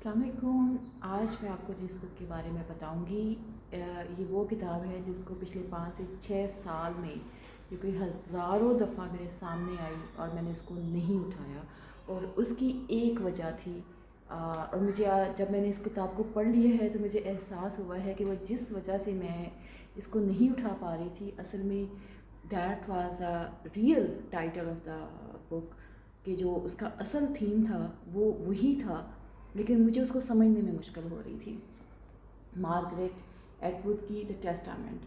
अस्सलाम वालेकुम। आज मैं आपको जिस बुक के बारे में बताऊंगी, ये वो किताब है जिसको पिछले 5 से 6 साल में ये कोई हज़ारों दफ़ा मेरे सामने आई और मैंने इसको नहीं उठाया। और उसकी एक वजह थी, और मुझे जब मैंने इस किताब को पढ़ लिया है तो मुझे एहसास हुआ है कि वो जिस वजह से मैं इसको नहीं उठा पा रही थी, असल में that was the real title of the book, कि जो उसका असल थीम था वो वही था, लेकिन मुझे उसको समझने में मुश्किल हो रही थी। मार्गरेट एटवुड की द टेस्टामेंट।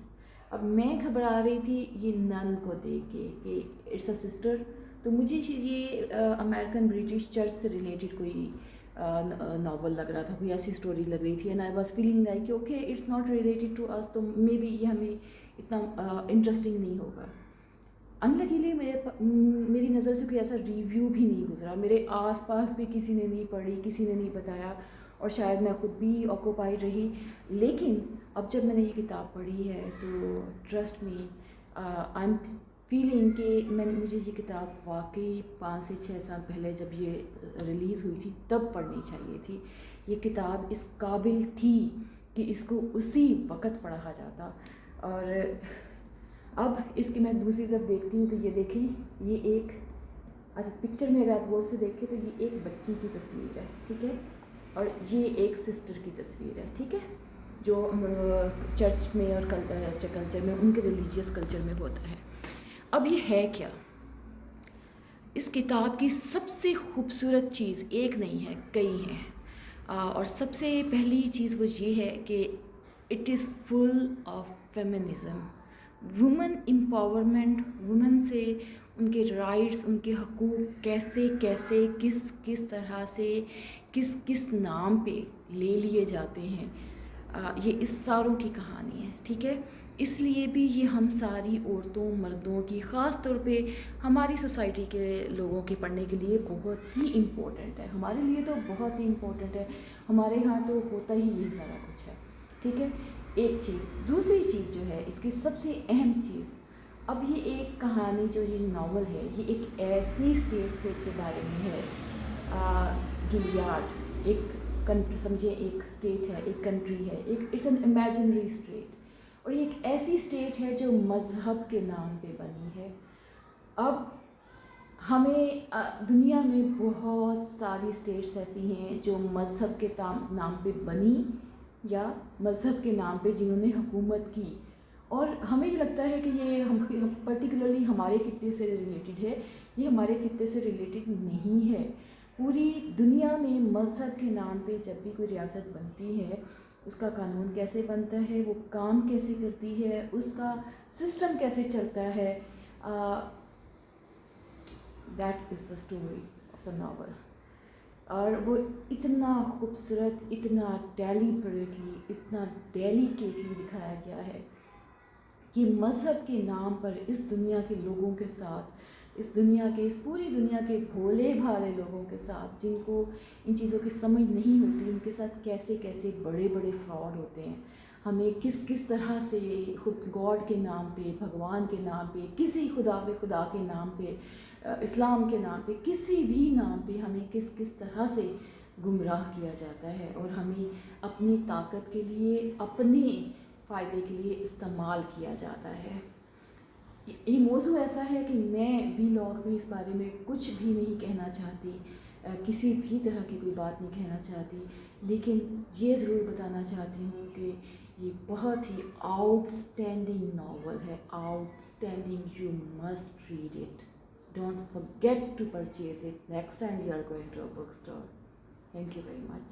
अब मैं घबरा रही थी ये नन को देख के कि इट्स अ सिस्टर, तो मुझे ये अमेरिकन ब्रिटिश चर्च से रिलेटेड कोई नावल लग रहा था, कोई ऐसी स्टोरी लग रही थी। And I was feeling like okay it's not related to us, तो मे बी ये हमें इतना इंटरेस्टिंग नहीं होगा। अनलकीली मेरी नज़र से कोई ऐसा रिव्यू भी नहीं गुजरा, मेरे आसपास भी किसी ने नहीं पढ़ी, किसी ने नहीं बताया, और शायद मैं ख़ुद भी ऑक्यूपाइड रही। लेकिन अब जब मैंने ये किताब पढ़ी है तो trust me, I am feeling कि मुझे ये किताब वाकई 5 से 6 साल पहले जब ये रिलीज़ हुई थी तब पढ़नी चाहिए थी। ये किताब इस काबिल थी कि इसको उसी वक़्त पढ़ा जाता। और अब इसकी मैं दूसरी तरफ देखती हूँ तो ये देखें, ये एक पिक्चर में अगर आप गौर से देखें तो ये एक बच्ची की तस्वीर है, ठीक है, और ये एक सिस्टर की तस्वीर है, ठीक है, जो चर्च में और कल्चर में, उनके रिलीजियस कल्चर में होता है। अब ये है क्या? इस किताब की सबसे खूबसूरत चीज़ एक नहीं है, कई हैं। और सबसे पहली चीज़ वो ये है कि it is full of feminism, women empowerment, women से उनके राइट्स, उनके हकूक़ कैसे कैसे किस किस तरह से किस किस नाम पे ले लिए जाते हैं। ये इस सारों की कहानी है, ठीक है। इसलिए भी ये हम सारी औरतों मर्दों की, ख़ास तौर पे हमारी सोसाइटी के लोगों के पढ़ने के लिए बहुत ही इम्पोर्टेंट है। हमारे लिए तो बहुत ही इम्पोर्टेंट है, हमारे यहाँ तो होता ही यही सारा कुछ है, ठीक है। एक चीज़, दूसरी चीज़ जो है इसकी सबसे अहम चीज़, अब ये एक कहानी, जो ये नावल है, ये एक ऐसी स्टेट से के बारे में है, गिलियाड, एक कंट्री समझिए, एक स्टेट है, एक कंट्री है, एक इट्स एन इमेजिनरी स्टेट, और ये एक ऐसी स्टेट है जो मज़हब के नाम पे बनी है। अब हमें दुनिया में बहुत सारी स्टेट्स ऐसी हैं जो मज़हब के नाम पे बनी, या मज़हब के नाम पे जिन्होंने हुकूमत की, और हमें ये लगता है कि ये हम पर्टिकुलरली हमारे खित्ते से रिलेटेड है। ये हमारे खित्ते से रिलेटेड नहीं है। पूरी दुनिया में मज़हब के नाम पे जब भी कोई रियासत बनती है, उसका कानून कैसे बनता है, वो काम कैसे करती है, उसका सिस्टम कैसे चलता है, that is the story of the novel. और वो इतना खूबसूरत, इतना डेलिबरेटली, इतना डेलिकेटली दिखाया गया है कि मज़हब के नाम पर इस दुनिया के लोगों के साथ, इस पूरी दुनिया के भोले भाले लोगों के साथ, जिनको इन चीज़ों की समझ नहीं होती, उनके साथ कैसे कैसे बड़े बड़े फ्रॉड होते हैं। हमें किस किस तरह से खुद गॉड के नाम पे, भगवान के नाम पे, किसी खुदा के नाम पे, इस्लाम के नाम पे, किसी भी नाम पे हमें किस किस तरह से गुमराह किया जाता है, और हमें अपनी ताकत के लिए, अपने फ़ायदे के लिए इस्तेमाल किया जाता है। ये मौजू ऐसा है कि मैं वीलॉग में इस बारे में कुछ भी नहीं कहना चाहती, किसी भी तरह की कोई बात नहीं कहना चाहती, लेकिन ये ज़रूर बताना चाहती हूँ कि ये बहुत ही आउटस्टैंडिंग नावल है, outstanding. You must read it, don't forget to purchase it next time you are going to a book store. Thank you very much.